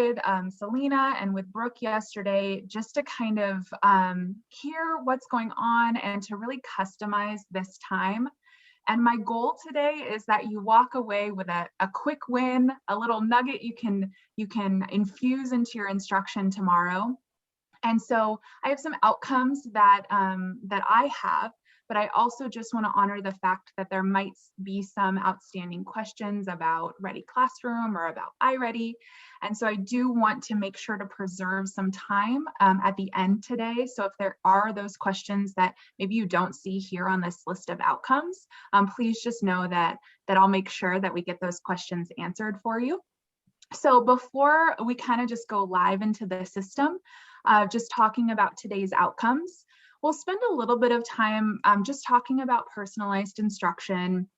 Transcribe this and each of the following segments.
with Selena and with Brooke yesterday, just to kind of hear what's going on and to really customize this time. And my goal today is that you walk away with a quick win, a little nugget you can infuse into your instruction tomorrow. And so I have some outcomes that I have, but I also just want to honor the fact that there might be some outstanding questions about Ready Classroom or about iReady. And so I do want to make sure to preserve some time at the end today. So if there are those questions that maybe you don't see here on this list of outcomes, please just know that I'll make sure that we get those questions answered for you. So before we kind of just go live into the system, just talking about today's outcomes, we'll spend a little bit of time just talking about personalized instruction.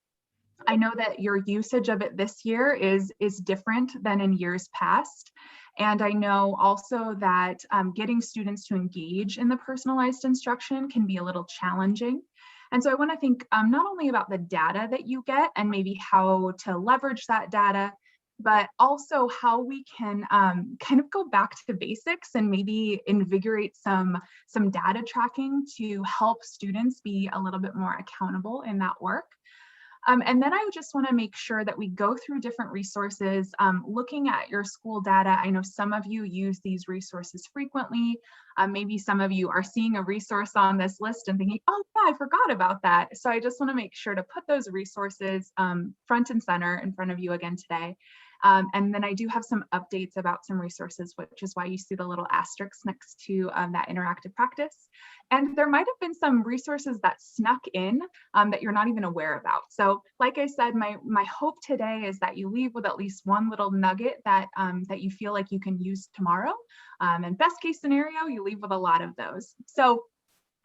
I know that your usage of it this year is different than in years past. And I know also that getting students to engage in the personalized instruction can be a little challenging. And so I want to think not only about the data that you get and maybe how to leverage that data, but also how we can kind of go back to basics and maybe invigorate some data tracking to help students be a little bit more accountable in that work. And then I just want to make sure that we go through different resources, looking at your school data. I know some of you use these resources frequently. Maybe some of you are seeing a resource on this list and thinking, oh yeah, I forgot about that. So I just want to make sure to put those resources front and center in front of you again today. And then I do have some updates about some resources, which is why you see the little asterisks next to that interactive practice. And there might have been some resources that snuck in that you're not even aware about. So like I said, my hope today is that you leave with at least one little nugget that, that you feel like you can use tomorrow. And best case scenario, you leave with a lot of those. So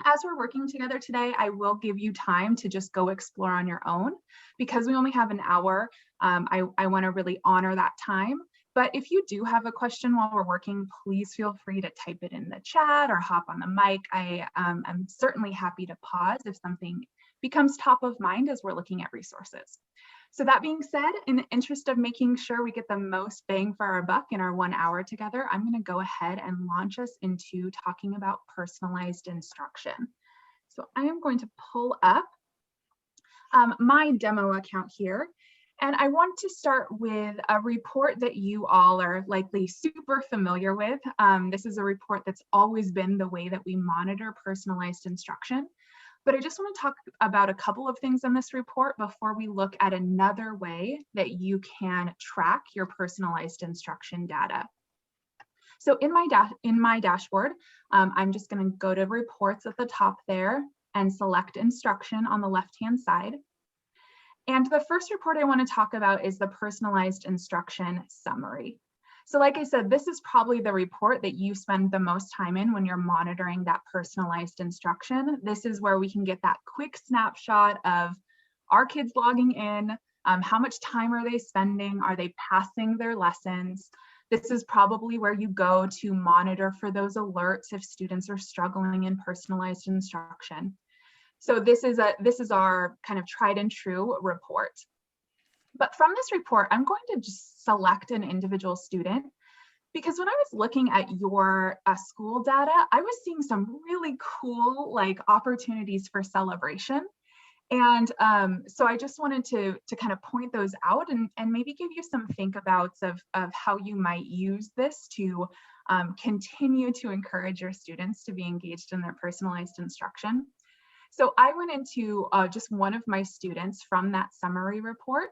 as we're working together today, I will give you time to just go explore on your own. Because we only have an hour, I want to really honor that time. But if you do have a question while we're working, please feel free to type it in the chat or hop on the mic. I'm certainly happy to pause if something becomes top of mind as we're looking at resources. So that being said, in the interest of making sure we get the most bang for our buck in our 1 hour together, I'm going to go ahead and launch us into talking about personalized instruction. So I am going to pull up my demo account here. And I want to start with a report that you all are likely super familiar with. This is a report that's always been the way that we monitor personalized instruction. But I just want to talk about a couple of things in this report before we look at another way that you can track your personalized instruction data. So in my dashboard, I'm just going to go to reports at the top there and select instruction on the left-hand side. And the first report I want to talk about is the personalized instruction summary. So like I said, this is probably the report that you spend the most time in when you're monitoring that personalized instruction. This is where we can get that quick snapshot of, are kids logging in? How much time are they spending? Are they passing their lessons? This is probably where you go to monitor for those alerts if students are struggling in personalized instruction. So this is our kind of tried and true report. But from this report, I'm going to just select an individual student, because when I was looking at your school data, I was seeing some really cool opportunities for celebration. And so I just wanted to kind of point those out and maybe give you some think abouts of how you might use this to continue to encourage your students to be engaged in their personalized instruction. So I went into just one of my students from that summary report.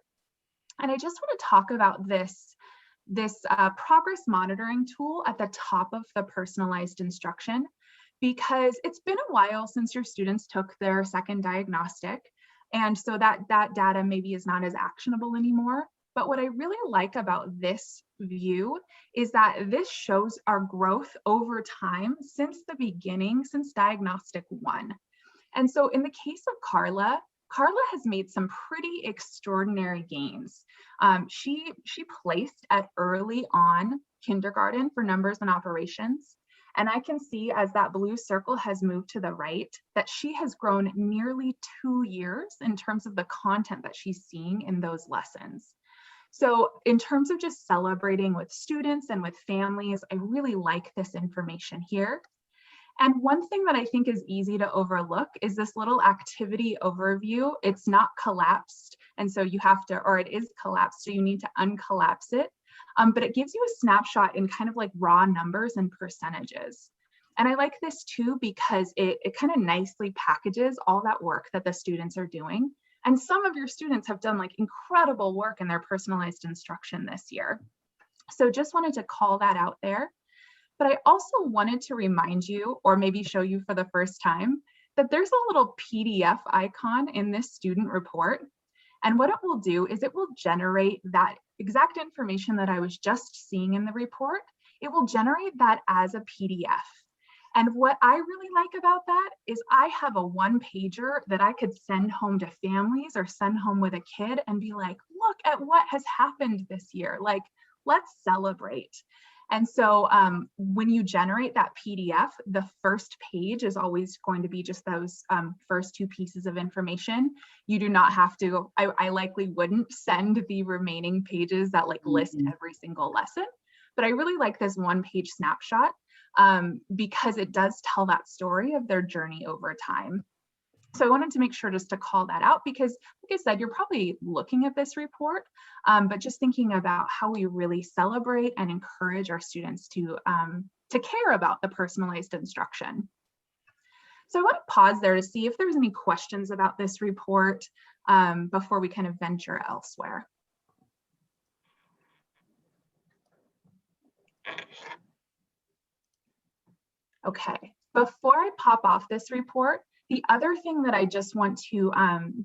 And I just want to talk about this progress monitoring tool at the top of the personalized instruction, because it's been a while since your students took their second diagnostic. And so that data maybe is not as actionable anymore. But what I really like about this view is that this shows our growth over time since the beginning, since diagnostic 1. And so in the case of Carla has made some pretty extraordinary gains. She placed at early on kindergarten for numbers and operations. And I can see as that blue circle has moved to the right that she has grown nearly 2 years in terms of the content that she's seeing in those lessons. So in terms of just celebrating with students and with families, I really like this information here. And one thing that I think is easy to overlook is this little activity overview. It's not collapsed. And so you have to, or it is collapsed, so you need to uncollapse it. But it gives you a snapshot in kind of like raw numbers and percentages. And I like this too, because it kind of nicely packages all that work that the students are doing. And some of your students have done like incredible work in their personalized instruction this year. So just wanted to call that out there. But I also wanted to remind you, or maybe show you for the first time, that there's a little PDF icon in this student report. And what it will do is it will generate that exact information that I was just seeing in the report. It will generate that as a PDF. And what I really like about that is I have a one-pager that I could send home to families or send home with a kid and be like, look at what has happened this year. Like, let's celebrate. And so when you generate that PDF, the first page is always going to be just those first two pieces of information. You do not have to, I likely wouldn't send the remaining pages that like list every single lesson, but I really like this one-page snapshot because it does tell that story of their journey over time. So I wanted to make sure just to call that out because, like I said, you're probably looking at this report, but just thinking about how we really celebrate and encourage our students to care about the personalized instruction. So I want to pause there to see if there's any questions about this report before we kind of venture elsewhere. Okay, before I pop off this report, the other thing that I just want to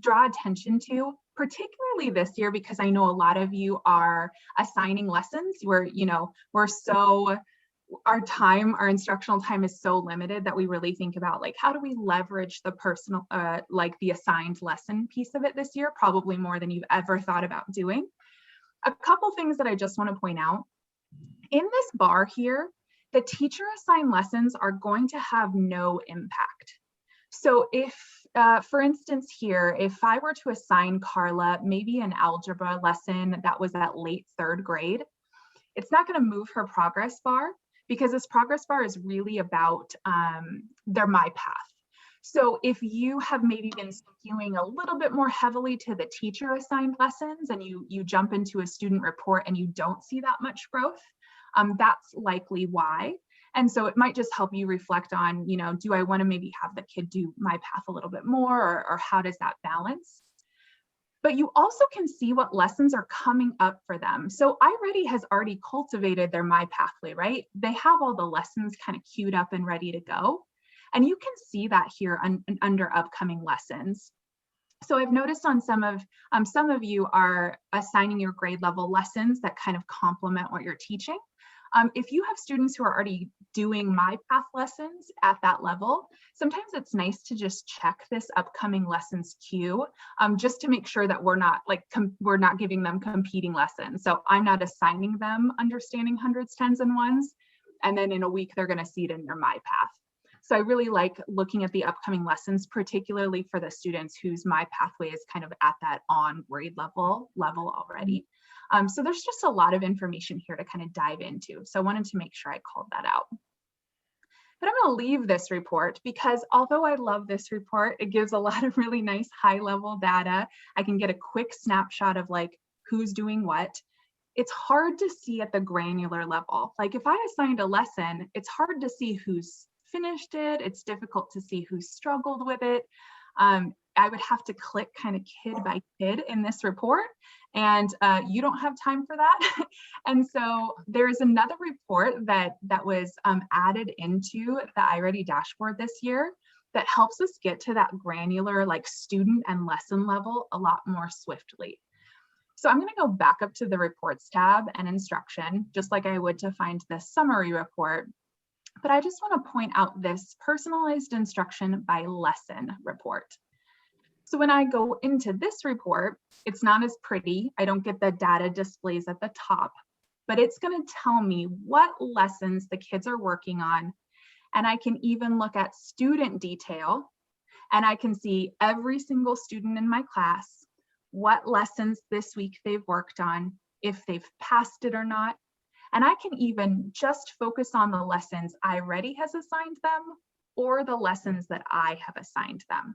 draw attention to, particularly this year, because I know a lot of you are assigning lessons where, our instructional time is so limited that we really think about like, how do we leverage the personal, like the assigned lesson piece of it this year, probably more than you've ever thought about doing. A couple things that I just want to point out. In this bar here, the teacher assigned lessons are going to have no impact. So if, for instance here, if I were to assign Carla maybe an algebra lesson that was at late 3rd grade, it's not going to move her progress bar because this progress bar is really about their My Path. So if you have maybe been skewing a little bit more heavily to the teacher assigned lessons and you jump into a student report and you don't see that much growth, that's likely why. And so it might just help you reflect on, do I want to maybe have the kid do My Path a little bit more, or how does that balance? But you also can see what lessons are coming up for them. So iReady has already cultivated their My Pathway, right? They have all the lessons kind of queued up and ready to go. And you can see that here under upcoming lessons. So I've noticed on some of you are assigning your grade level lessons that kind of complement what you're teaching. If you have students who are already doing My Path lessons at that level, sometimes it's nice to just check this upcoming lessons queue just to make sure that we're not giving them competing lessons. So I'm not assigning them understanding hundreds, tens, and ones, and then in a week they're going to see it in their My Path. So I really like looking at the upcoming lessons, particularly for the students whose My Pathway is kind of at that on grade level already. So there's just a lot of information here to kind of dive into. So I wanted to make sure I called that out. But I'm going to leave this report because although I love this report, it gives a lot of really nice high level data. I can get a quick snapshot of like who's doing what. It's hard to see at the granular level. Like if I assigned a lesson, it's hard to see who's finished it. It's difficult to see who struggled with it. I would have to click kind of kid by kid in this report, and you don't have time for that. And so there's another report that was added into the iReady dashboard this year that helps us get to that granular like student and lesson level a lot more swiftly. So I'm going to go back up to the reports tab and instruction, just like I would to find the summary report. But I just want to point out this personalized instruction by lesson report. So when I go into this report, it's not as pretty. I don't get the data displays at the top, but it's going to tell me what lessons the kids are working on. And I can even look at student detail, and I can see every single student in my class, what lessons this week they've worked on, if they've passed it or not. And I can even just focus on the lessons iReady has assigned them or the lessons that I have assigned them.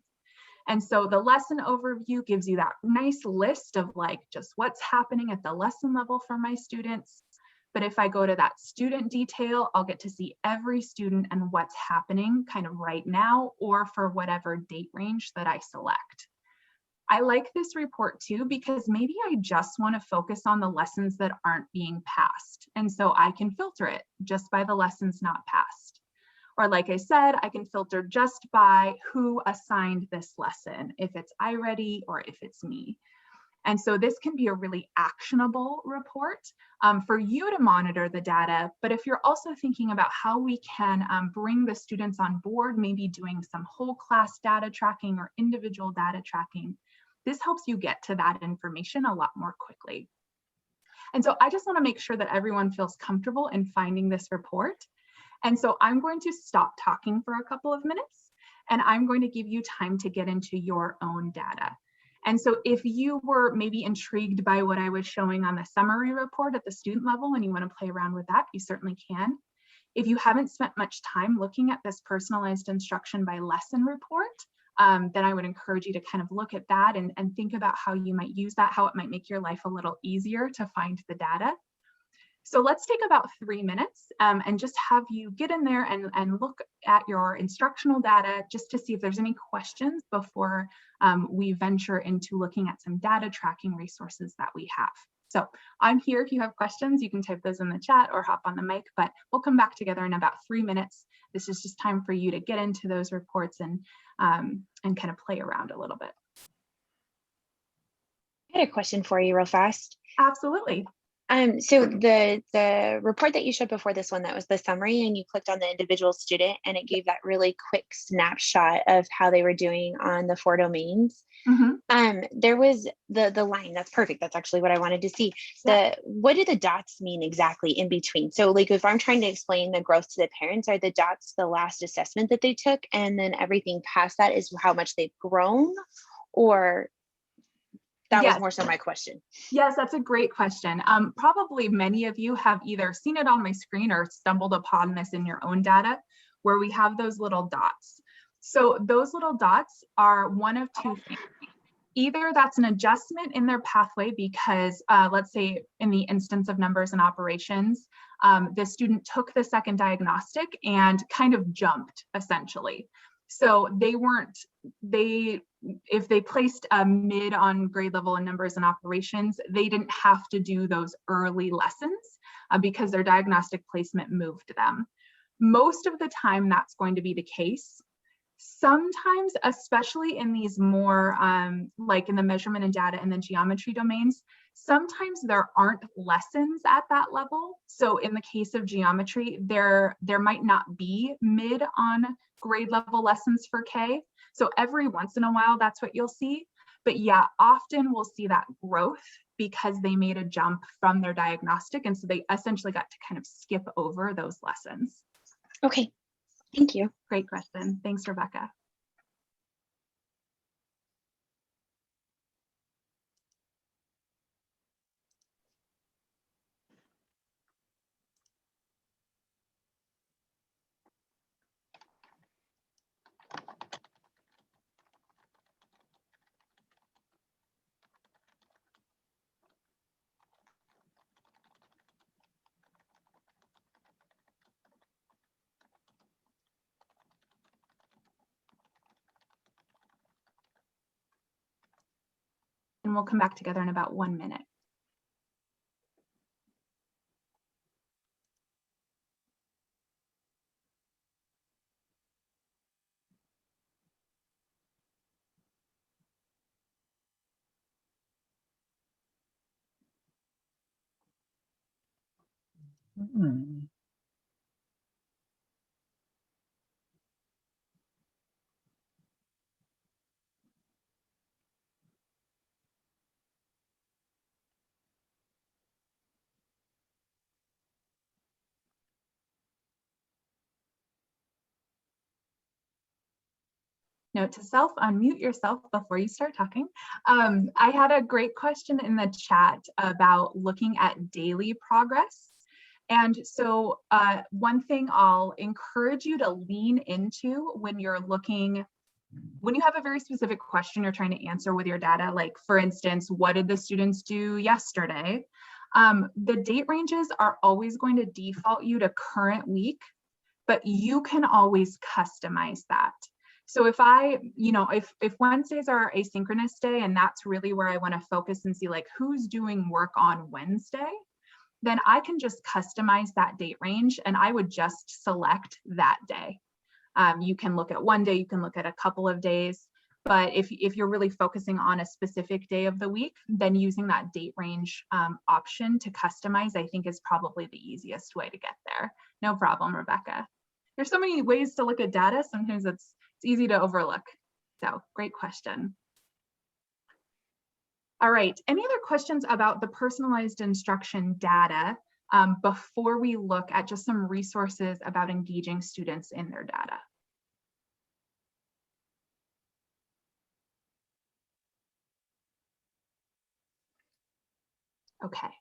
And so the lesson overview gives you that nice list of like just what's happening at the lesson level for my students. But if I go to that student detail, I'll get to see every student and what's happening kind of right now or for whatever date range that I select. I like this report too, because maybe I just want to focus on the lessons that aren't being passed. And so I can filter it just by the lessons not passed. Or like I said, I can filter just by who assigned this lesson, if it's iReady or if it's me. And so this can be a really actionable report for you to monitor the data. But if you're also thinking about how we can bring the students on board, maybe doing some whole class data tracking or individual data tracking, this helps you get to that information a lot more quickly. And so I just want to make sure that everyone feels comfortable in finding this report. And so I'm going to stop talking for a couple of minutes, and I'm going to give you time to get into your own data. And so if you were maybe intrigued by what I was showing on the summary report at the student level and you want to play around with that, you certainly can. If you haven't spent much time looking at this personalized instruction by lesson report, then I would encourage you to kind of look at that and think about how you might use that, how it might make your life a little easier to find the data. So let's take about 3 minutes and just have you get in there and look at your instructional data just to see if there's any questions before we venture into looking at some data tracking resources that we have. So I'm here. If you have questions, you can type those in the chat or hop on the mic, but we'll come back together in about 3 minutes. This is just time for you to get into those reports and kind of play around a little bit. I had a question for you real fast. Absolutely. So the report that you showed before this one, that was the summary, and you clicked on the individual student and it gave that really quick snapshot of how they were doing on the 4 domains. There was the line, that's perfect. That's actually what I wanted to see. Yeah. What do the dots mean exactly in between? So like if I'm trying to explain the growth to the parents, are the dots the last assessment that they took and then everything past that is how much they've grown? Or that was more so my question. Yes, that's a great question. Probably many of you have either seen it on my screen or stumbled upon this in your own data where we have those little dots. So those little dots are one of two things. Either that's an adjustment in their pathway because let's say in the instance of numbers and operations, the student took the second diagnostic and kind of jumped essentially. So if they placed a mid on grade level in numbers and operations, they didn't have to do those early lessons because their diagnostic placement moved them. Most of the time that's going to be the case. Sometimes, especially in these more like in the measurement and data and the geometry domains, sometimes there aren't lessons at that level. So in the case of geometry, there might not be mid on grade level lessons for K. So every once in a while, that's what you'll see. But yeah, often we'll see that growth because they made a jump from their diagnostic. And so they essentially got to kind of skip over those lessons. Okay, thank you. Great question. Thanks, Rebecca. And we'll come back together in about 1 minute. Note to self, unmute yourself before you start talking. I had a great question in the chat about looking at daily progress. And so one thing I'll encourage you to lean into when you're looking, when you have a very specific question you're trying to answer with your data, like for instance, what did the students do yesterday? The date ranges are always going to default you to current week, but you can always customize that. So if if Wednesdays are asynchronous day and that's really where I want to focus and see like who's doing work on Wednesday, then I can just customize that date range and I would just select that day. You can look at one day, you can look at a couple of days, but if you're really focusing on a specific day of the week, then using that date range option to customize, I think is probably the easiest way to get there. No problem, Rebecca. There's so many ways to look at data, sometimes it's easy to overlook. So great question. All right, any other questions about the personalized instruction data before we look at just some resources about engaging students in their data? Okay,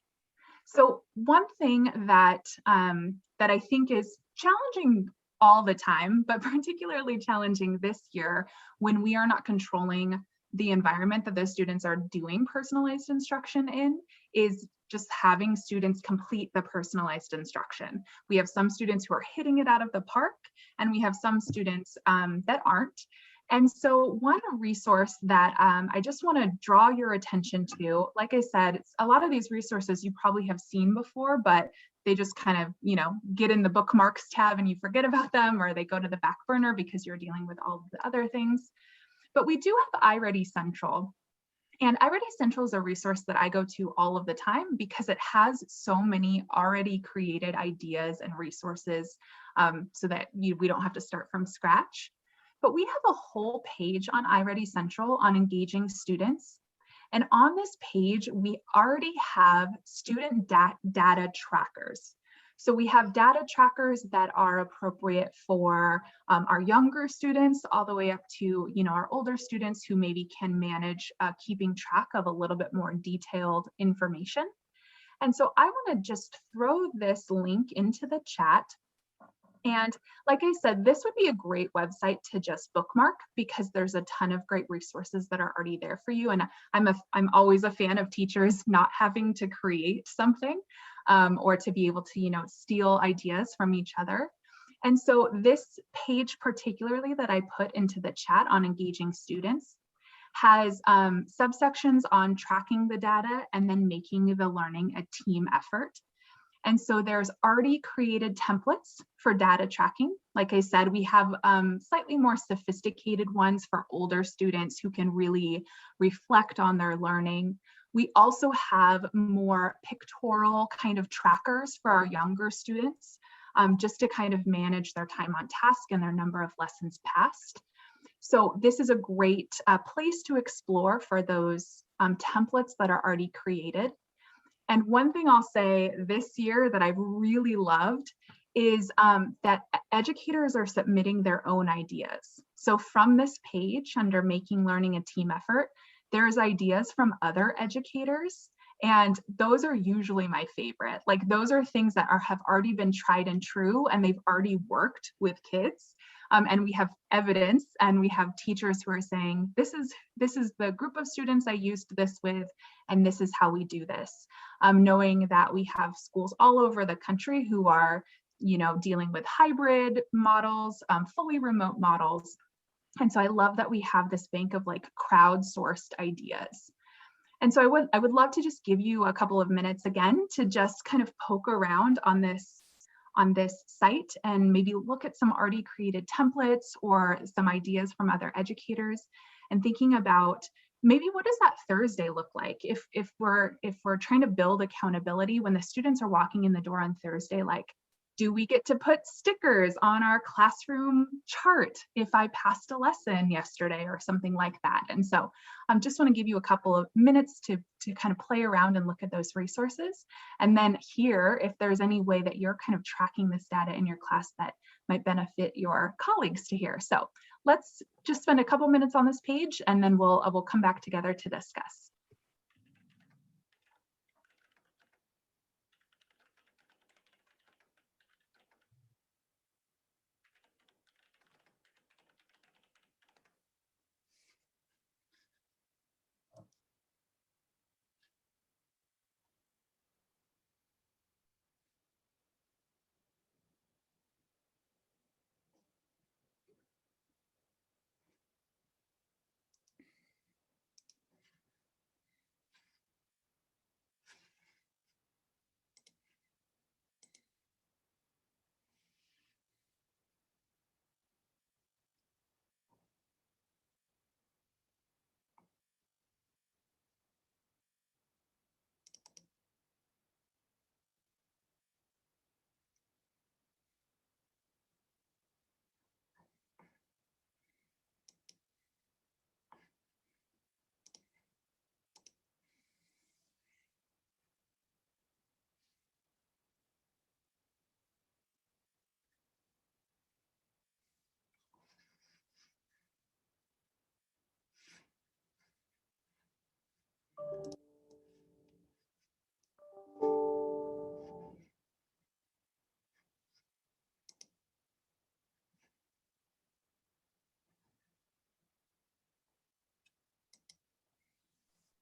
so one thing that that I think is challenging all the time, but particularly challenging this year when we are not controlling the environment that the students are doing personalized instruction in, is just having students complete the personalized instruction. We have some students who are hitting it out of the park, and we have some students that aren't. And so one resource that I just want to draw your attention to, like I said, a lot of these resources you probably have seen before, but they just kind of, get in the bookmarks tab and you forget about them, or they go to the back burner because you're dealing with all of the other things. But we do have iReady Central. And iReady Central is a resource that I go to all of the time because it has so many already created ideas and resources so that we don't have to start from scratch. But we have a whole page on iReady Central on engaging students. And on this page, we already have student data trackers. So we have data trackers that are appropriate for our younger students all the way up to our older students who maybe can manage keeping track of a little bit more detailed information. And so I want to just throw this link into the chat. And like I said, this would be a great website to just bookmark because there's a ton of great resources that are already there for you. And I'm always a fan of teachers not having to create something or to be able to, steal ideas from each other. And so this page particularly that I put into the chat on engaging students has subsections on tracking the data and then making the learning a team effort. And so there's already created templates for data tracking. Like I said, we have slightly more sophisticated ones for older students who can really reflect on their learning. We also have more pictorial kind of trackers for our younger students, just to kind of manage their time on task and their number of lessons passed. So this is a great place to explore for those templates that are already created. And one thing I'll say this year that I've really loved is that educators are submitting their own ideas. So from this page under Making Learning a Team Effort, there's ideas from other educators, and those are usually my favorite. Like those are things that have already been tried and true, and they've already worked with kids. And we have evidence, and we have teachers who are saying, this is the group of students I used this with, and this is how we do this. Knowing that we have schools all over the country who are, dealing with hybrid models, fully remote models. And so I love that we have this bank of like crowdsourced ideas. And so I would love to just give you a couple of minutes again to just kind of poke around on this site and maybe look at some already created templates or some ideas from other educators, and thinking about maybe what does that Thursday look like if we're trying to build accountability when the students are walking in the door on Thursday, like Do we get to put stickers on our classroom chart if I passed a lesson yesterday or something like that? And so I just want to give you a couple of minutes to kind of play around and look at those resources. And then here, if there's any way that you're kind of tracking this data in your class that might benefit your colleagues to hear. So let's just spend a couple minutes on this page, and then we'll come back together to discuss.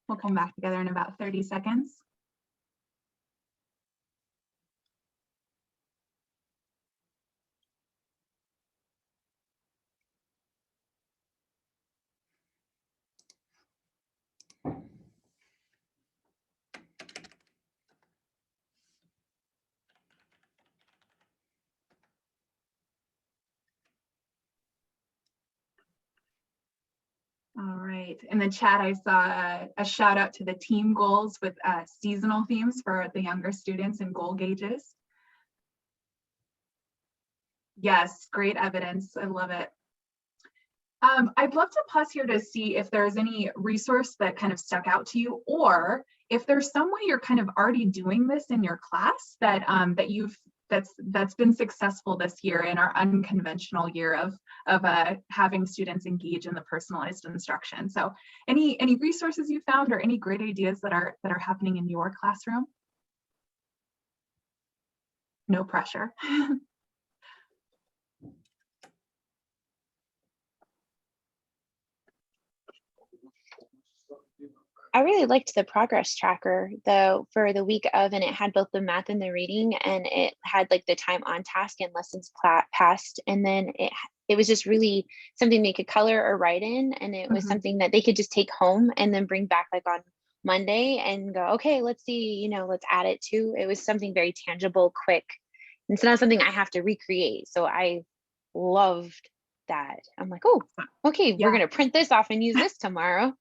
We'll come back together in about 30 seconds. All right, in the chat, I saw a shout out to the team goals with seasonal themes for the younger students and goal gauges. Yes, great evidence, I love it. I'd love to pause here to see if there's any resource that kind of stuck out to you, or if there's some way you're kind of already doing this in your class that that's been successful this year in our unconventional year of having students engage in the personalized instruction. So any resources you found or any great ideas that are happening in your classroom? No pressure. I really liked the progress tracker though for the week of, and it had both the math and the reading, and it had like the time on task and lessons passed. And then it was just really something they could color or write in. And it was something that they could just take home and then bring back like on Monday and go, okay, let's see, let's add it to. It was something very tangible, quick. And it's not something I have to recreate. So I loved that. I'm like, oh, okay, we're going to print this off and use this tomorrow.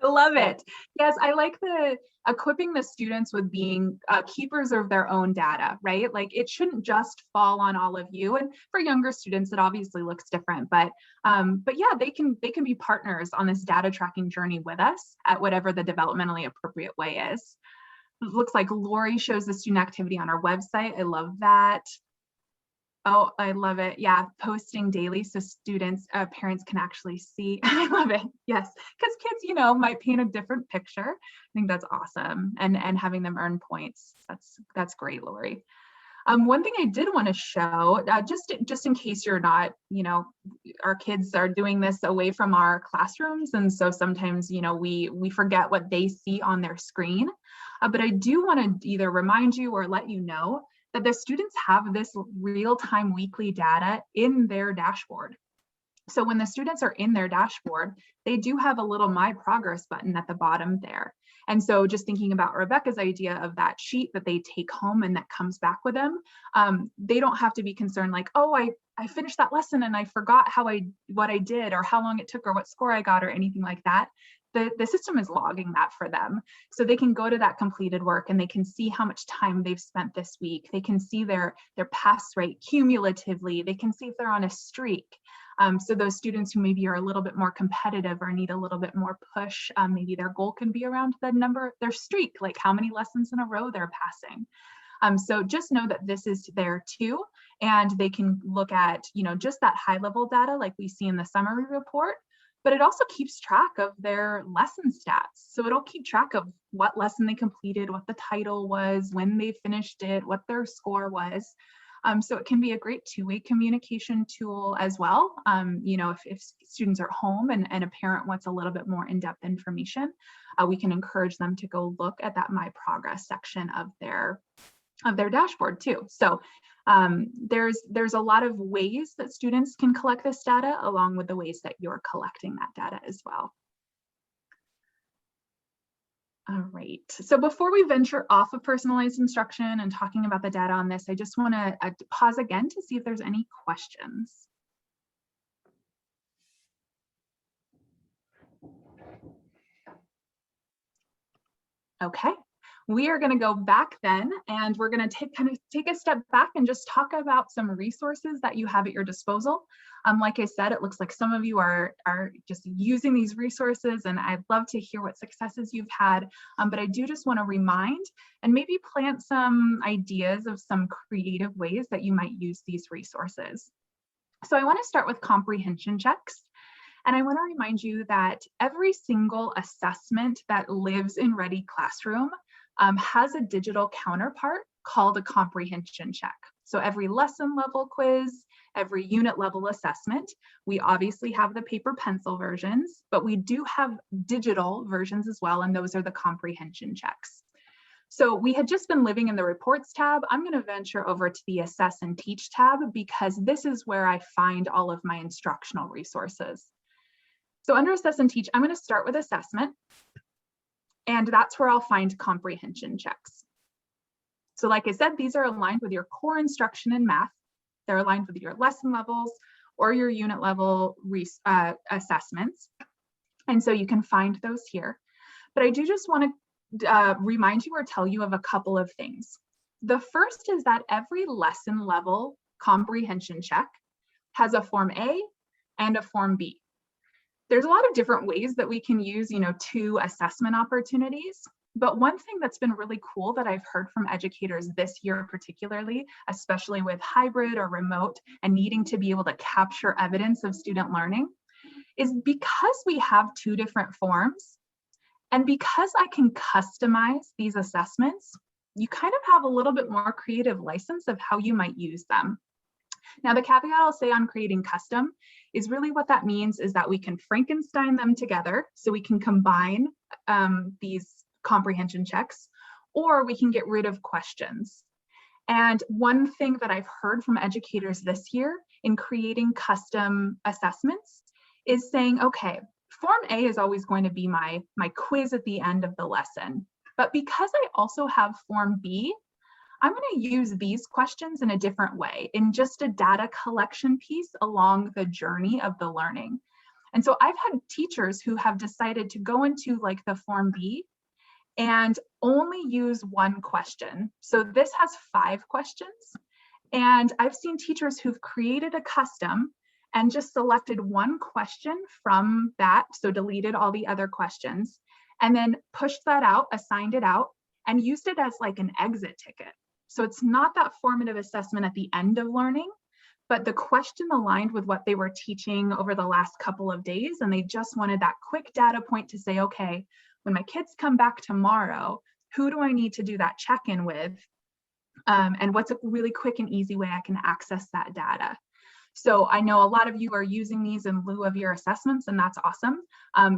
I love it. Yes, I like the equipping the students with being keepers of their own data, right? Like it shouldn't just fall on all of you. And for younger students, it obviously looks different, but yeah, they can be partners on this data tracking journey with us at whatever the developmentally appropriate way is. It looks like Lori shows the student activity on our website. I love that. Oh, I love it. Yeah, posting daily so students, parents can actually see. I love it. Yes, because kids, might paint a different picture. I think that's awesome, and having them earn points. That's great, Lori. One thing I did want to show, just in case you're not, our kids are doing this away from our classrooms, and so sometimes, we forget what they see on their screen. But I do want to either remind you or let you know that the students have this real-time weekly data in their dashboard. So when the students are in their dashboard, they do have a little My Progress button at the bottom there. And so just thinking about Rebecca's idea of that sheet that they take home and that comes back with them, they don't have to be concerned like, oh, I finished that lesson and I forgot what I did or how long it took or what score I got or anything like that. the system is logging that for them. So they can go to that completed work and they can see how much time they've spent this week. They can see their pass rate cumulatively. They can see if they're on a streak. So those students who maybe are a little bit more competitive or need a little bit more push, maybe their goal can be around the number, their streak, like how many lessons in a row they're passing. So just know that this is there too, and they can look at, just that high level data like we see in the summary report, but it also keeps track of their lesson stats. So it'll keep track of what lesson they completed, what the title was, when they finished it, what their score was. So it can be a great two-way communication tool as well. If students are home and a parent wants a little bit more in-depth information, we can encourage them to go look at that My Progress section of their dashboard too. So there's a lot of ways that students can collect this data, along with the ways that you're collecting that data as well. All right, so before we venture off of personalized instruction and talking about the data on this, I just want to pause again to see if there's any questions. Okay, we are going to go back then, and we're going to take a step back and just talk about some resources that you have at your disposal. Like I said, it looks like some of you are just using these resources, and I'd love to hear what successes you've had. But I do just want to remind and maybe plant some ideas of some creative ways that you might use these resources. So I want to start with comprehension checks. And I want to remind you that every single assessment that lives in Ready Classroom has a digital counterpart called a comprehension check. So every lesson level quiz, every unit level assessment, we obviously have the paper pencil versions, but we do have digital versions as well, and those are the comprehension checks. So we had just been living in the reports tab. I'm going to venture over to the assess and teach tab because this is where I find all of my instructional resources. So under assess and teach, I'm going to start with assessment, and that's where I'll find comprehension checks. So like I said, these are aligned with your core instruction in math. They're aligned with your lesson levels or your unit level assessments. And so you can find those here. But I do just want to remind you or tell you of a couple of things. The first is that every lesson level comprehension check has a Form A and a Form B. There's a lot of different ways that we can use, two assessment opportunities. But one thing that's been really cool that I've heard from educators this year particularly, especially with hybrid or remote and needing to be able to capture evidence of student learning, is because we have two different forms and because I can customize these assessments, you kind of have a little bit more creative license of how you might use them. Now, the caveat I'll say on creating custom is really what that means is that we can Frankenstein them together. So we can combine these comprehension checks, or we can get rid of questions. And one thing that I've heard from educators this year in creating custom assessments is saying, okay, Form A is always going to be my quiz at the end of the lesson. But because I also have Form B, I'm going to use these questions in a different way, in just a data collection piece along the journey of the learning. And so I've had teachers who have decided to go into like the Form B and only use one question. So this has 5 questions. And I've seen teachers who've created a custom and just selected one question from that, so deleted all the other questions, and then pushed that out, assigned it out, and used it as like an exit ticket. So it's not that formative assessment at the end of learning, but the question aligned with what they were teaching over the last couple of days, and they just wanted that quick data point to say, okay, when my kids come back tomorrow, who do I need to do that check-in with? And what's a really quick and easy way I can access that data? So I know a lot of you are using these in lieu of your assessments, and that's awesome.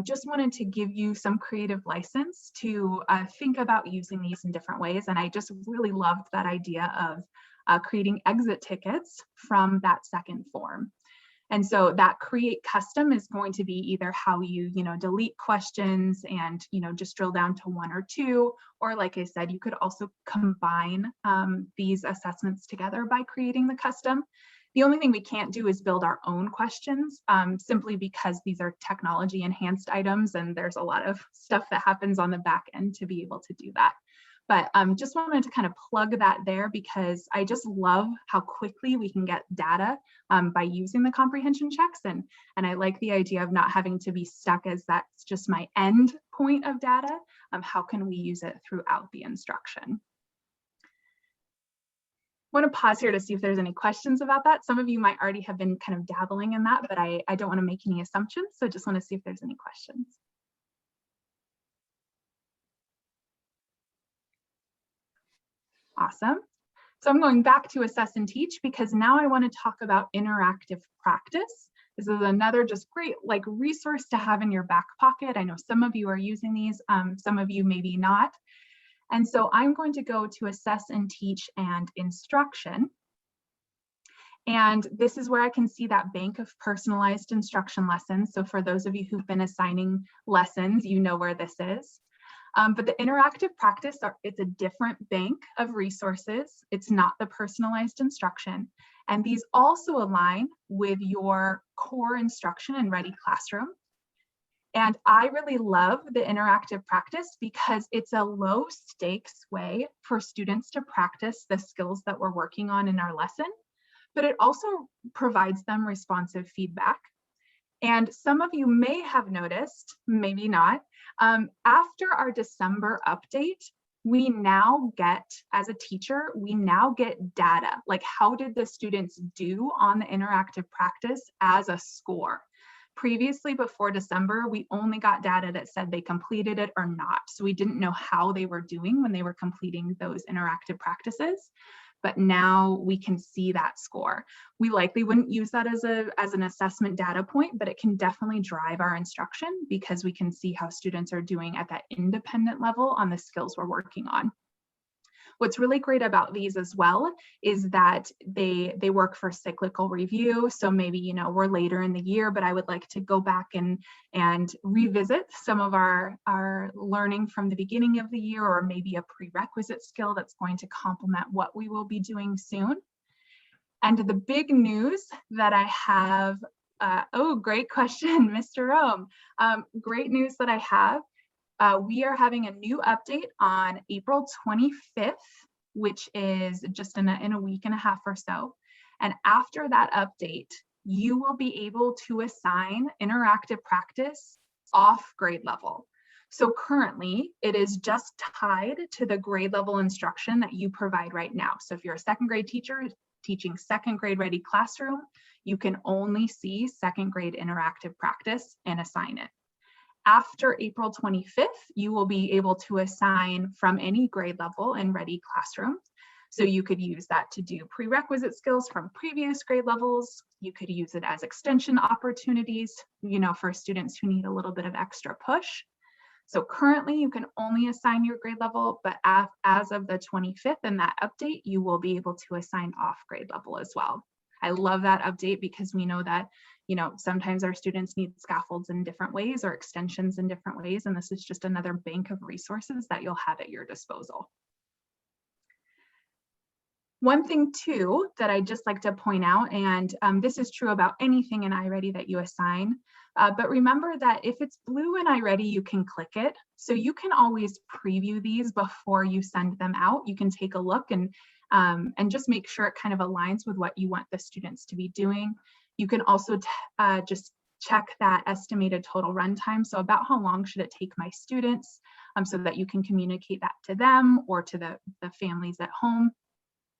Just wanted to give you some creative license to think about using these in different ways. And I just really loved that idea of creating exit tickets from that second form. And so that create custom is going to be either how you, delete questions and, just drill down to 1 or 2, or like I said, you could also combine these assessments together by creating the custom. The only thing we can't do is build our own questions, simply because these are technology enhanced items and there's a lot of stuff that happens on the back end to be able to do that. But just wanted to kind of plug that there because I just love how quickly we can get data by using the comprehension checks. And I like the idea of not having to be stuck as that's just my end point of data. How can we use it throughout the instruction? I want to pause here to see if there's any questions about that. Some of you might already have been kind of dabbling in that, but I don't want to make any assumptions. So just want to see if there's any questions. Awesome. So I'm going back to assess and teach because now I want to talk about interactive practice. This is another just great like resource to have in your back pocket. I know some of you are using these, some of you maybe not. And so I'm going to go to assess and teach and instruction. And this is where I can see that bank of personalized instruction lessons. So for those of you who've been assigning lessons, you know where this is. But the interactive practice, it's a different bank of resources. It's not the personalized instruction. And these also align with your core instruction in Ready Classroom. And I really love the interactive practice because it's a low stakes way for students to practice the skills that we're working on in our lesson, but it also provides them responsive feedback. And some of you may have noticed, maybe not, after our December update, we now get, as a teacher, we now get data, like how did the students do on the interactive practice as a score. Previously, before December, we only got data that said they completed it or not. So we didn't know how they were doing when they were completing those interactive practices. But now we can see that score. We likely wouldn't use that as an assessment data point, but it can definitely drive our instruction because we can see how students are doing at that independent level on the skills we're working on. What's really great about these as well is that they work for cyclical review. So maybe, you know, we're later in the year, but I would like to go back and revisit some of our learning from the beginning of the year, or maybe a prerequisite skill that's going to complement what we will be doing soon. And the big news that I have, oh, great question, Mr. Rome. Great news that I have. We are having a new update on April 25th, which is just in a week and a half or so. And after that update, you will be able to assign interactive practice off grade level. So currently, it is just tied to the grade level instruction that you provide right now. So if you're a second grade teacher teaching second grade Ready Classroom, you can only see second grade interactive practice and assign it. After April 25th, you will be able to assign from any grade level in Ready Classroom. So you could use that to do prerequisite skills from previous grade levels. You could use it as extension opportunities, you know, for students who need a little bit of extra push. So currently you can only assign your grade level, but as of the 25th in that update, you will be able to assign off grade level as well. I love that update because we know that, you know, sometimes our students need scaffolds in different ways or extensions in different ways. And this is just another bank of resources that you'll have at your disposal. One thing too, that I just like to point out, and this is true about anything in iReady that you assign, but remember that if it's blue in iReady, you can click it. So you can always preview these before you send them out. You can take a look and just make sure it kind of aligns with what you want the students to be doing. You can also just check that estimated total runtime. So about how long should it take my students, so that you can communicate that to them or to the families at home.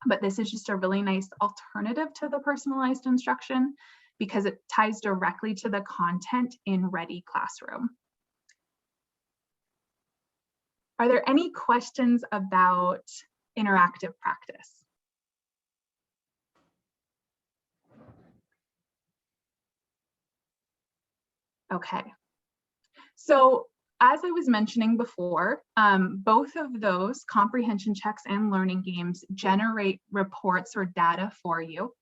But this is just a really nice alternative to the personalized instruction because it ties directly to the content in Ready Classroom. Are there any questions about interactive practice? Okay, so as I was mentioning before, both of those comprehension checks and learning games generate reports or data for you.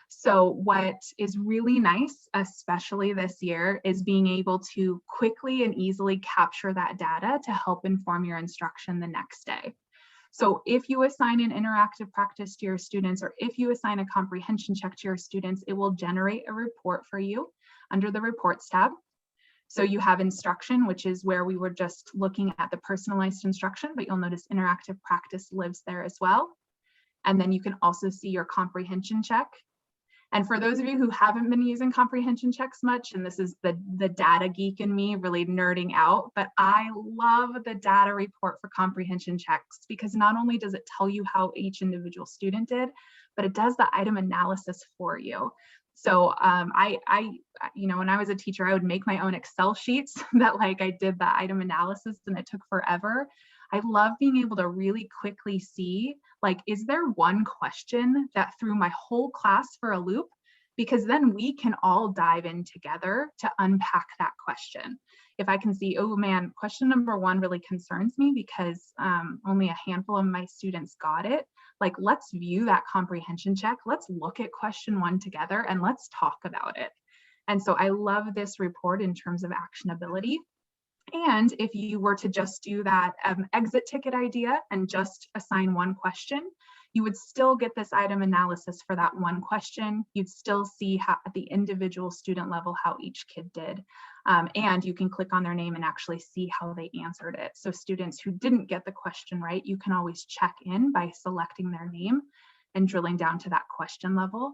So what is really nice, especially this year, is being able to quickly and easily capture that data to help inform your instruction the next day. So if you assign an interactive practice to your students, or if you assign a comprehension check to your students, it will generate a report for you under the reports tab. So you have instruction, which is where we were just looking at the personalized instruction, but you'll notice interactive practice lives there as well. And then you can also see your comprehension check. And for those of you who haven't been using comprehension checks much, and this is the data geek in me really nerding out, but I love the data report for comprehension checks, because not only does it tell you how each individual student did, but it does the item analysis for you. So when I was a teacher, I would make my own Excel sheets that like I did the item analysis, and it took forever. I love being able to really quickly see, like, is there one question that threw my whole class for a loop? Because then we can all dive in together to unpack that question. If I can see, oh man, question number 1 really concerns me because only a handful of my students got it. Like, let's view that comprehension check. Let's look at question 1 together and let's talk about it. And so I love this report in terms of actionability. And if you were to just do that exit ticket idea and just assign 1 question, you would still get this item analysis for that 1 question. You'd still see how at the individual student level how each kid did. And you can click on their name and actually see how they answered it. So students who didn't get the question right, you can always check in by selecting their name and drilling down to that question level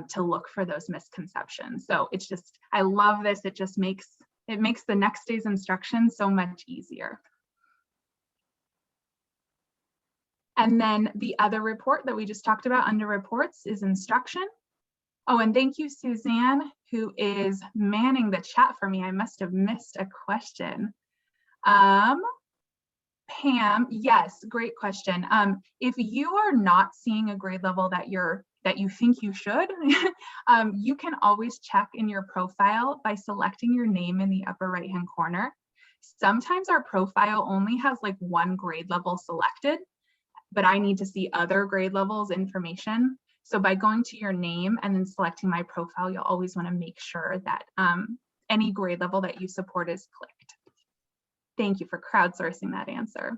to look for those misconceptions. So it's just, I love this. It just makes the next day's instruction so much easier. And then the other report that we just talked about under reports is instruction. Oh, and thank you, Suzanne, who is manning the chat for me. I must have missed a question. Pam, yes, great question. If you are not seeing a grade level that you think you should, you can always check in your profile by selecting your name in the upper right-hand corner. Sometimes our profile only has like 1 grade level selected, but I need to see other grade levels information. So by going to your name and then selecting my profile, you'll always want to make sure that any grade level that you support is clicked. Thank you for crowdsourcing that answer.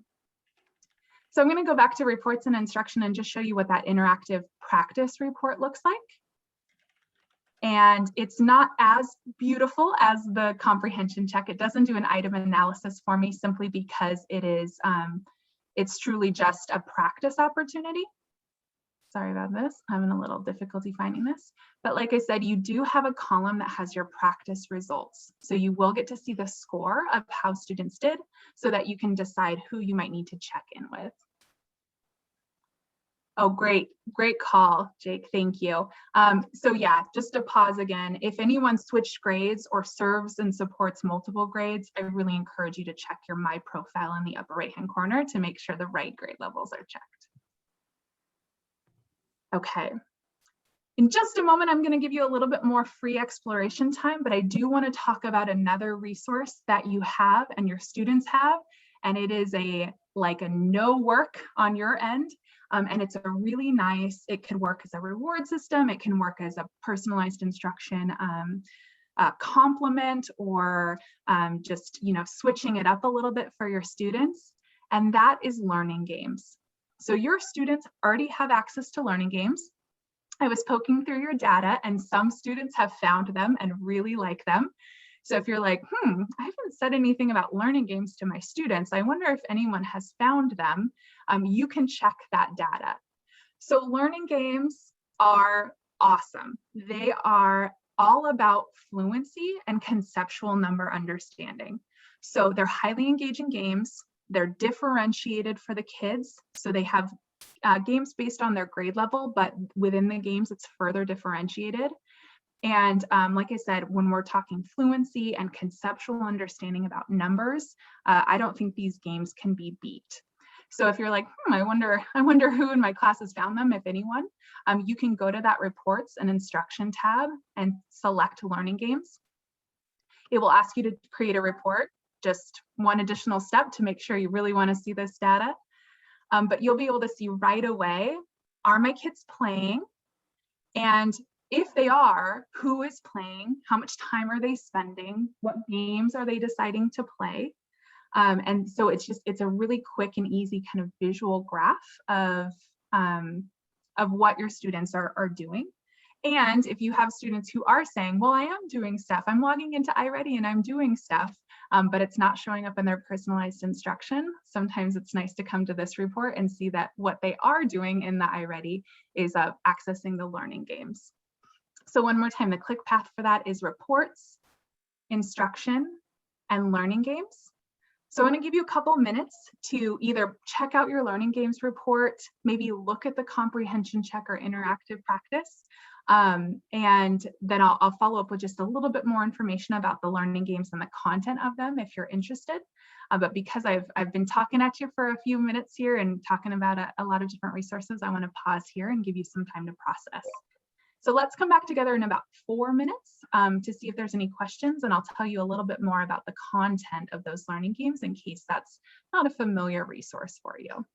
So I'm going to go back to reports and instruction and just show you what that interactive practice report looks like. And it's not as beautiful as the comprehension check. It doesn't do an item analysis for me simply because it is it's truly just a practice opportunity. Sorry about this, I'm having a little difficulty finding this. But like I said, you do have a column that has your practice results. So you will get to see the score of how students did so that you can decide who you might need to check in with. Oh, great call, Jake, thank you. So yeah, just to pause again, if anyone switched grades or serves and supports multiple grades, I really encourage you to check your My Profile in the upper right-hand corner to make sure the right grade levels are checked. Okay, in just a moment, I'm going to give you a little bit more free exploration time, but I do want to talk about another resource that you have and your students have, and it is like a no work on your end. And it's a really nice, it can work as a reward system, it can work as a personalized instruction complement, or just switching it up a little bit for your students, and that is learning games. So your students already have access to learning games. I was poking through your data and some students have found them and really like them. So if you're like, I haven't said anything about learning games to my students, I wonder if anyone has found them, you can check that data. So learning games are awesome. They are all about fluency and conceptual number understanding. So they're highly engaging games. They're differentiated for the kids. So they have games based on their grade level, but within the games, it's further differentiated. And like I said, when we're talking fluency and conceptual understanding about numbers, I don't think these games can be beat. So if you're like, I wonder who in my class has found them, if anyone, you can go to that reports and instruction tab and select learning games. It will ask you to create a report, just one additional step to make sure you really want to see this data. But you'll be able to see right away, are my kids playing? And if they are, who is playing? How much time are they spending? What games are they deciding to play? And so it's a really quick and easy kind of visual graph of what your students are doing. And if you have students who are saying, well, I am doing stuff, I'm logging into iReady and I'm doing stuff, but it's not showing up in their personalized instruction, sometimes it's nice to come to this report and see that what they are doing in the iReady is accessing the learning games. So one more time, the click path for that is reports, instruction, and learning games. So I'm going to give you a couple minutes to either check out your learning games report, maybe look at the comprehension check or interactive practice, and then I'll follow up with just a little bit more information about the learning games and the content of them if you're interested. But because I've been talking at you for a few minutes here and talking about a lot of different resources, I want to pause here and give you some time to process. So let's come back together in about 4 minutes to see if there's any questions, and I'll tell you a little bit more about the content of those learning games in case that's not a familiar resource for you.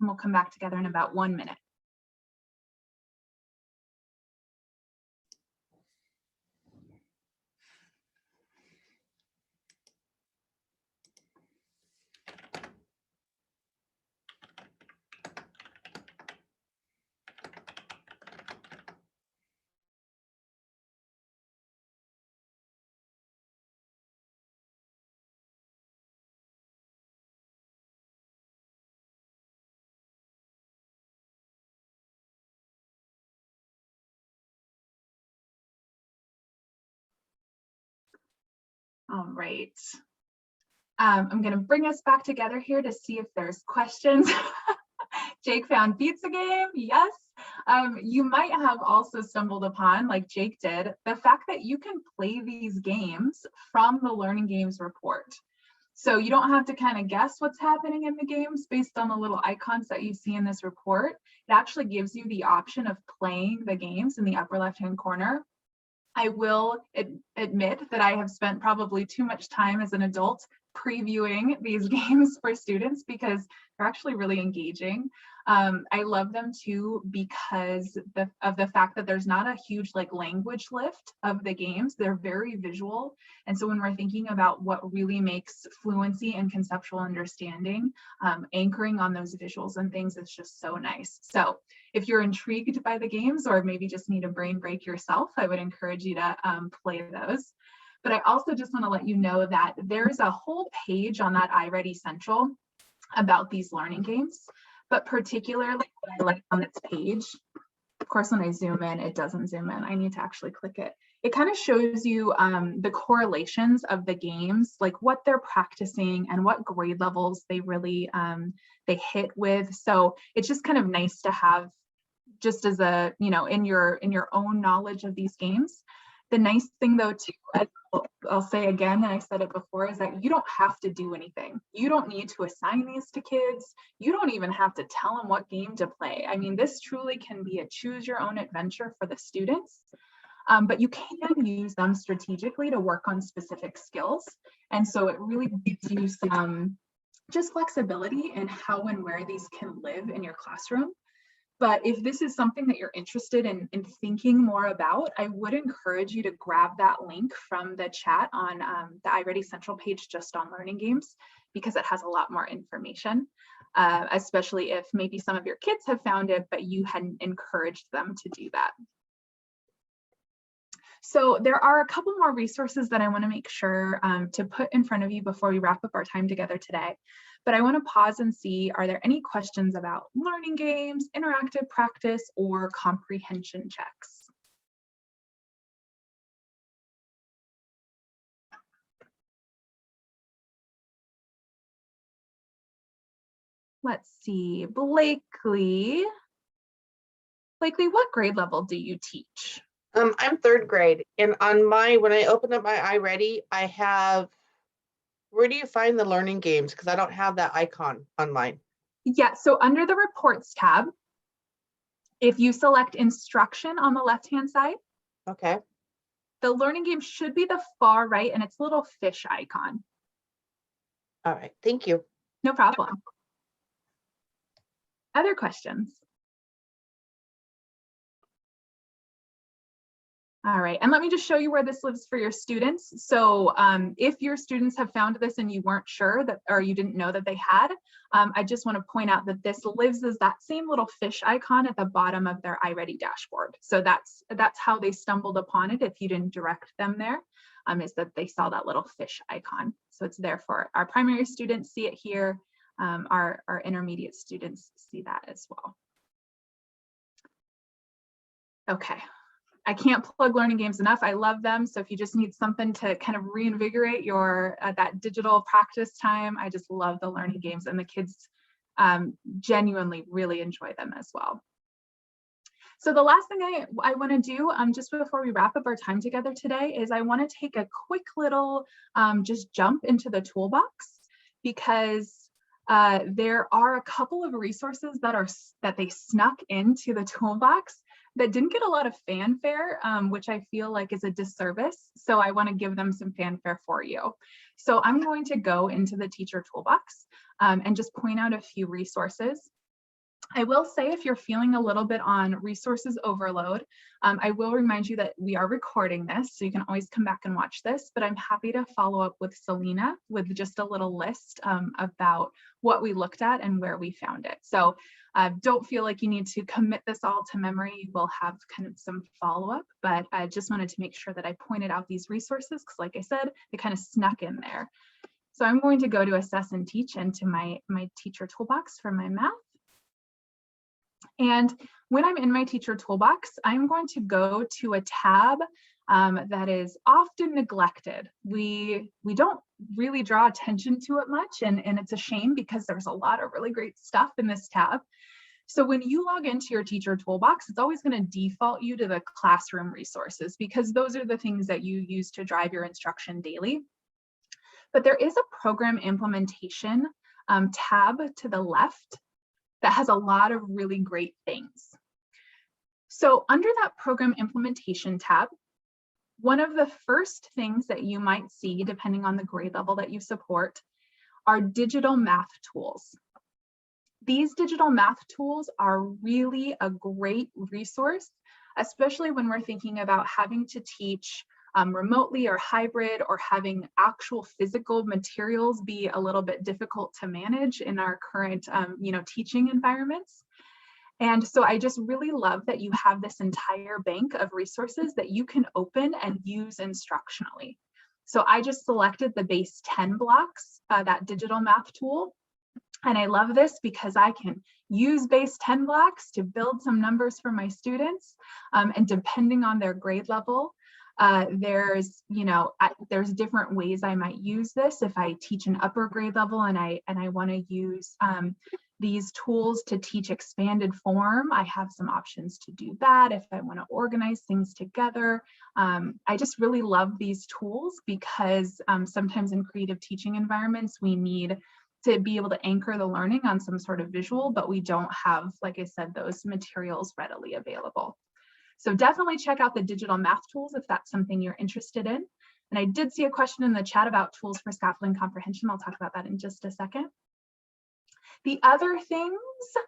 And we'll come back together in about 1 minute. All right. I'm going to bring us back together here to see if there's questions. Jake found pizza game. Yes. You might have also stumbled upon, like Jake did, the fact that you can play these games from the Learning Games report. So you don't have to kind of guess what's happening in the games based on the little icons that you see in this report. It actually gives you the option of playing the games in the upper left-hand corner. I will admit that I have spent probably too much time as an adult previewing these games for students because they're actually really engaging. I love them too because of the fact that there's not a huge language lift of the games. They're very visual. And so when we're thinking about what really makes fluency and conceptual understanding, anchoring on those visuals and things is just so nice. So if you're intrigued by the games or maybe just need a brain break yourself, I would encourage you to play those. But I also just want to let you know that there's a whole page on that iReady Central about these learning games, but particularly what I like on this page, of course, when I zoom in, it doesn't zoom in. I need to actually click it. it kind of shows you the correlations of the games, like what they're practicing and what grade levels they really they hit with. So it's just kind of nice to have just as a, you know, in your own knowledge of these games. The nice thing though too, I'll say again, and I said it before, is that you don't have to do anything. You don't need to assign these to kids. You don't even have to tell them what game to play. I mean, this truly can be a choose your own adventure for the students. But you can use them strategically to work on specific skills. And so it really gives you some just flexibility in how and where these can live in your classroom. But if this is something that you're interested in thinking more about, I would encourage you to grab that link from the chat on the iReady Central page just on learning games, because it has a lot more information, especially if maybe some of your kids have found it, but you hadn't encouraged them to do that. So there are a couple more resources that I want to make sure to put in front of you before we wrap up our time together today. But I want to pause and see, are there any questions about learning games, interactive practice, or comprehension checks? Let's see, Blakely, what grade level do you teach? I'm third grade, and on when I open up my iReady, I have, where do you find the learning games? Because I don't have that icon on mine. Yeah, so under the reports tab, if you select instruction on the left-hand side, okay, the learning game should be the far right, and it's a little fish icon. All right, thank you. No problem. Other questions? All right, and let me just show you where this lives for your students. So if your students have found this and you weren't sure that, or you didn't know that they had, I just want to point out that this lives as that same little fish icon at the bottom of their iReady dashboard. So that's how they stumbled upon it. If you didn't direct them there, is that they saw that little fish icon. So it's there for our primary students, see it here. Our intermediate students see that as well. Okay. I can't plug learning games enough. I love them. So if you just need something to kind of reinvigorate your that digital practice time, I just love the learning games, and the kids genuinely really enjoy them as well. So the last thing I want to do just before we wrap up our time together today is I want to take a quick little just jump into the toolbox, because there are a couple of resources that they snuck into the toolbox that didn't get a lot of fanfare, which I feel like is a disservice. So I want to give them some fanfare for you. So I'm going to go into the teacher toolbox and just point out a few resources. I will say, if you're feeling a little bit on resources overload, I will remind you that we are recording this, so you can always come back and watch this, but I'm happy to follow up with Selena with just a little list about what we looked at and where we found it. So don't feel like you need to commit this all to memory. You will have kind of some follow-up, but I just wanted to make sure that I pointed out these resources, because like I said, they kind of snuck in there. So I'm going to go to Assess and Teach into my teacher toolbox for my math. And when I'm in my teacher toolbox, I'm going to go to a tab that is often neglected. We don't really draw attention to it much, and it's a shame, because there's a lot of really great stuff in this tab. So when you log into your teacher toolbox, it's always going to default you to the classroom resources, because those are the things that you use to drive your instruction daily. But there is a program implementation tab to the left that has a lot of really great things. So under that program implementation tab, one of the first things that you might see, depending on the grade level that you support, are digital math tools. These digital math tools are really a great resource, especially when we're thinking about having to teach remotely or hybrid, or having actual physical materials be a little bit difficult to manage in our current teaching environments. And so I just really love that you have this entire bank of resources that you can open and use instructionally. So I just selected the base 10 blocks, that digital math tool. And I love this because I can use base 10 blocks to build some numbers for my students. And depending on their grade level, There's different ways I might use this. If I teach an upper grade level and I want to use these tools to teach expanded form, I have some options to do that. If I want to organize things together, I just really love these tools because sometimes in creative teaching environments, we need to be able to anchor the learning on some sort of visual, but we don't have, like I said, those materials readily available. So definitely check out the digital math tools if that's something you're interested in. And I did see a question in the chat about tools for scaffolding comprehension. I'll talk about that in just a second. The other things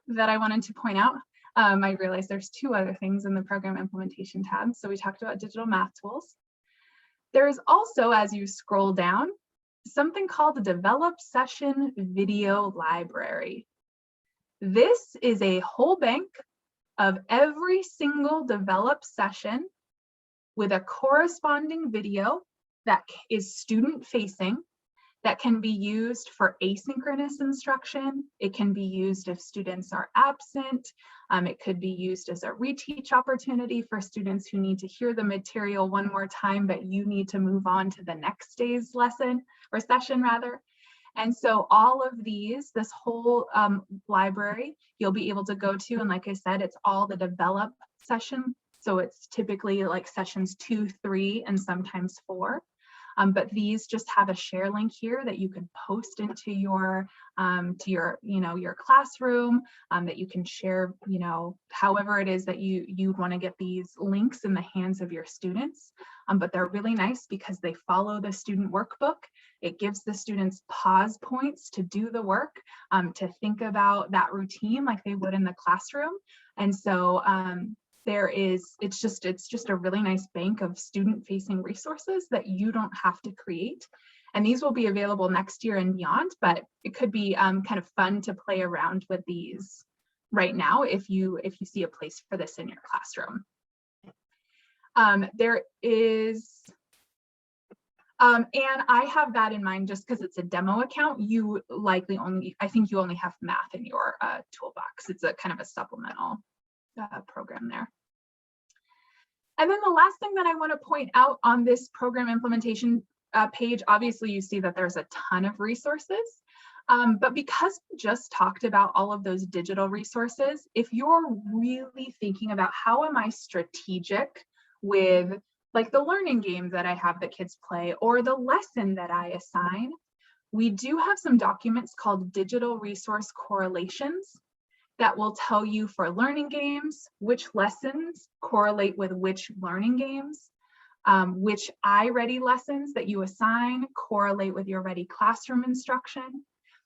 that I wanted to point out, I realized there's two other things in the program implementation tab. So we talked about digital math tools. There is also, as you scroll down, something called the Develop Session Video Library. This is a whole bank of every single develop session with a corresponding video that is student facing, that can be used for asynchronous instruction. It can be used if students are absent. It could be used as a reteach opportunity for students who need to hear the material one more time, but you need to move on to the next day's lesson or session rather. And so all of these, this whole library, you'll be able to go to, and like I said, it's all the develop session. So it's typically like sessions 2, 3, and sometimes 4. But these just have a share link here that you can post into your your classroom, that you can share, however it is that you'd want to get these links in the hands of your students. But they're really nice because they follow the student workbook. It gives the students pause points to do the work, to think about that routine like they would in the classroom. And so it's just a really nice bank of student facing resources that you don't have to create. And these will be available next year and beyond, but it could be kind of fun to play around with these right now if you see a place for this in your classroom. There is, and I have that in mind just because it's a demo account. You likely I think you only have math in your toolbox. It's a kind of a supplemental program there. And then the last thing that I want to point out on this program implementation page, obviously you see that there's a ton of resources, but because we just talked about all of those digital resources, if you're really thinking about how am I strategic with like the learning game that I have the kids play or the lesson that I assign, we do have some documents called digital resource correlations that will tell you for learning games, which lessons correlate with which learning games, which iReady lessons that you assign correlate with your Ready classroom instruction.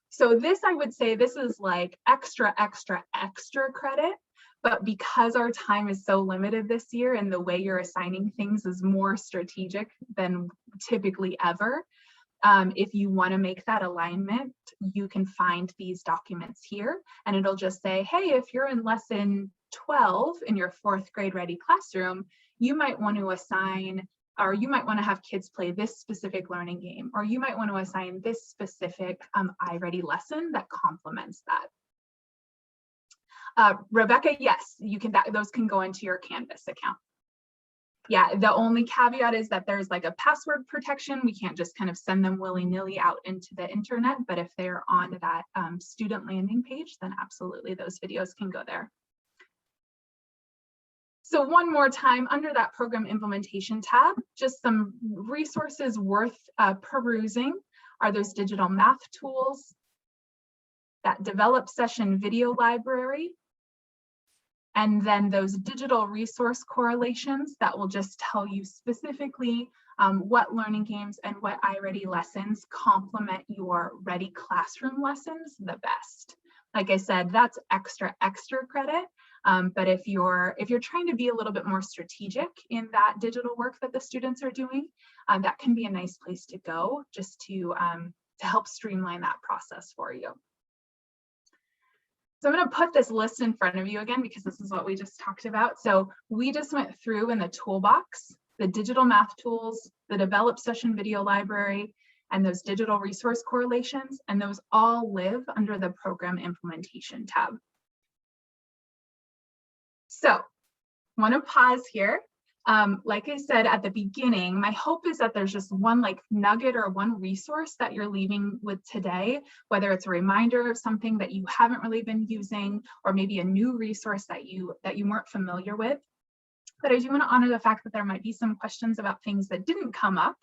So this, I would say, this is like extra credit, but because our time is so limited this year and the way you're assigning things is more strategic than typically ever, if you want to make that alignment, you can find these documents here and it'll just say, hey, if you're in lesson 12 in your 4th grade Ready classroom, you might want to assign, or you might want to have kids play this specific learning game, or you might want to assign this specific iReady lesson that complements that. Rebecca, yes, you can. Those can go into your Canvas account. Yeah, the only caveat is that there's like a password protection. We can't just kind of send them willy-nilly out into the internet, but if they're on that student landing page, then absolutely those videos can go there. So one more time, under that program implementation tab, just some resources worth perusing are those digital math tools, that develop session video library, and then those digital resource correlations that will just tell you specifically what learning games and what iReady lessons complement your Ready classroom lessons the best. Like I said, that's extra credit. But if you're trying to be a little bit more strategic in that digital work that the students are doing, that can be a nice place to go just to help streamline that process for you. So I'm going to put this list in front of you again, because this is what we just talked about. So we just went through in the toolbox, the digital math tools, the develop session video library, and those digital resource correlations, and those all live under the program implementation tab. So I want to pause here. Like I said at the beginning, my hope is that there's just one like nugget or one resource that you're leaving with today, whether it's a reminder of something that you haven't really been using, or maybe a new resource that you weren't familiar with. But I do want to honor the fact that there might be some questions about things that didn't come up,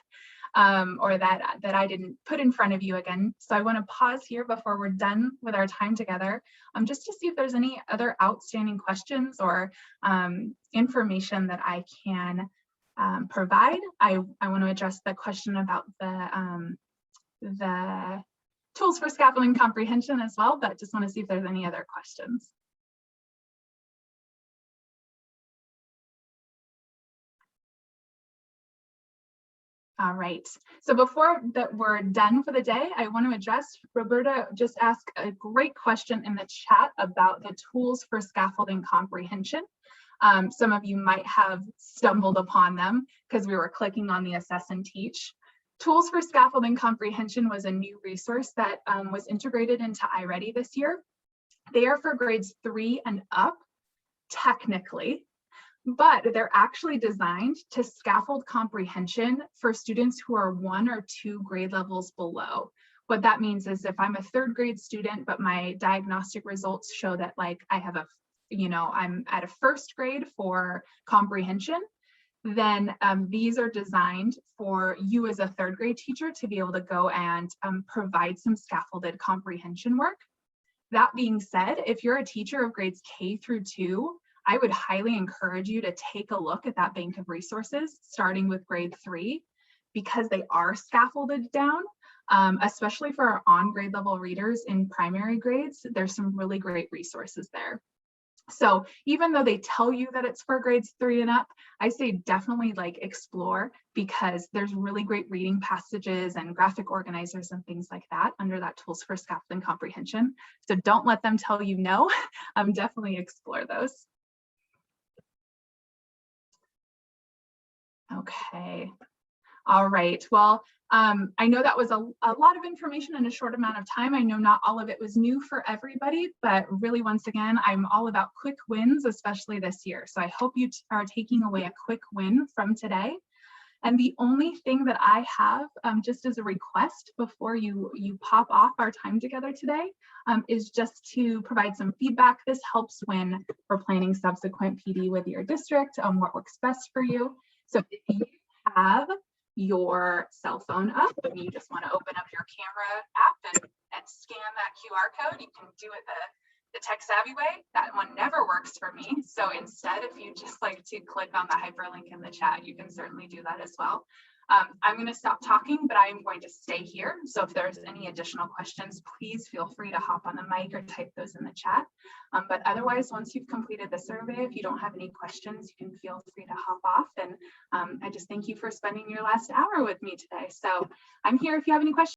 or that I didn't put in front of you again. So I want to pause here before we're done with our time together, just to see if there's any other outstanding questions or information that I can provide. I want to address the question about the tools for scaffolding comprehension as well, but just want to see if there's any other questions. All right, so before that we're done for the day, I want to address, Roberta just asked a great question in the chat about the tools for scaffolding comprehension. Some of you might have stumbled upon them because we were clicking on the Assess and Teach. Tools for Scaffolding Comprehension was a new resource that was integrated into iReady this year. They are for grades 3 and up, technically, but they're actually designed to scaffold comprehension for students who are 1 or 2 grade levels below. What that means is if I'm a 3rd grade student, but my diagnostic results show that like I have I'm at a 1st grade for comprehension, then these are designed for you as a 3rd grade teacher to be able to go and provide some scaffolded comprehension work. That being said, if you're a teacher of grades K through 2, I would highly encourage you to take a look at that bank of resources, starting with grade 3, because they are scaffolded down, especially for our on grade level readers in primary grades. There's some really great resources there. So even though they tell you that it's for grades 3 and up, I say definitely like explore, because there's really great reading passages and graphic organizers and things like that under that tools for scaffolding comprehension. So don't let them tell you no, definitely explore those. Okay, all right, well, I know that was a lot of information in a short amount of time. I know not all of it was new for everybody, but really, once again, I'm all about quick wins, especially this year. So I hope you are taking away a quick win from today. And the only thing that I have, just as a request before you pop off our time together today, is just to provide some feedback. This helps when we're planning subsequent PD with your district on what works best for you. So if you have your cell phone up and you just want to open up your camera app and scan that QR code, you can do it the tech savvy way. That one never works for me. So instead, if you just like to click on the hyperlink in the chat, you can certainly do that as well. I'm going to stop talking, but I'm going to stay here. So if there's any additional questions, please feel free to hop on the mic or type those in the chat. But otherwise, once you've completed the survey, if you don't have any questions, you can feel free to hop off. And I just thank you for spending your last hour with me today. So I'm here if you have any questions.